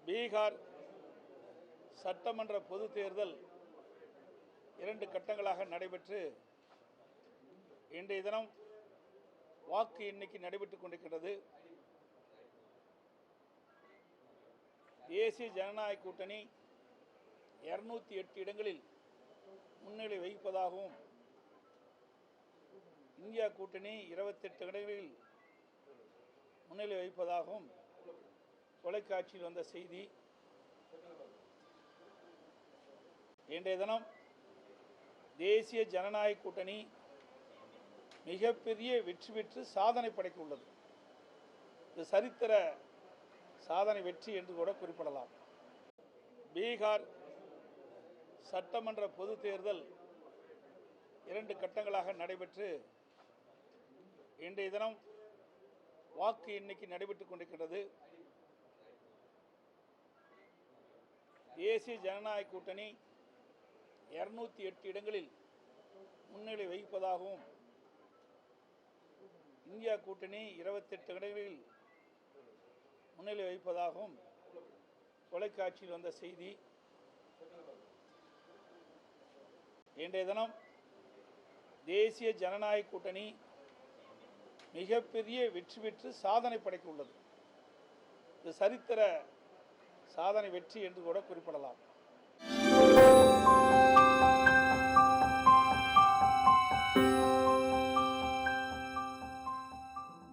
பீகார் சட்டமன்ற பொதுத் தேர்தல் 2 கட்டங்களாக நடைபெற்று இன்றைய தினம் வாக்கு எண்ணிக்கை நடைபெற்றுக் கொண்டிருக்கிறது. தேசிய ஜனநாயக கூட்டணி 208 இடங்களில் முன்னிலை வகிப்பதாகவும், இந்தியா கூட்டணி 28 இடங்களில் முன்னிலை வகிப்பதாகவும் தொலைக்காட்சியில் வந்த செய்தி. இன்றைய தினம் தேசிய ஜனநாயக கூட்டணி மிகப்பெரிய வெற்றி பெற்று சாதனை படைக்க உள்ளது. இது சரித்திர சாதனை வெற்றி என்று கூட குறிப்பிடலாம். பீகார் சட்டமன்ற பொதுத் தேர்தல் 2 கட்டங்களாக நடைபெற்று இன்றைய தினம் வாக்கு எண்ணிக்கை நடைபெற்றுக் கொண்டிருக்கிறது. தேசிய ஜனநாயக கூட்டணி 208 இடங்களில் முன்னிலை வகிப்பதாகவும், இந்தியா கூட்டணி 28 இடங்களில் முன்னிலை வகிப்பதாகவும் தொலைக்காட்சியில் வந்த செய்தி. இன்றைய தினம் தேசிய ஜனநாயக கூட்டணி மிகப்பெரிய வெற்றி பெற்று சாதனை படைக்க உள்ளது. இது சரித்திர சாதனை வெற்றி என்று கூட குறிப்பிடலாம்.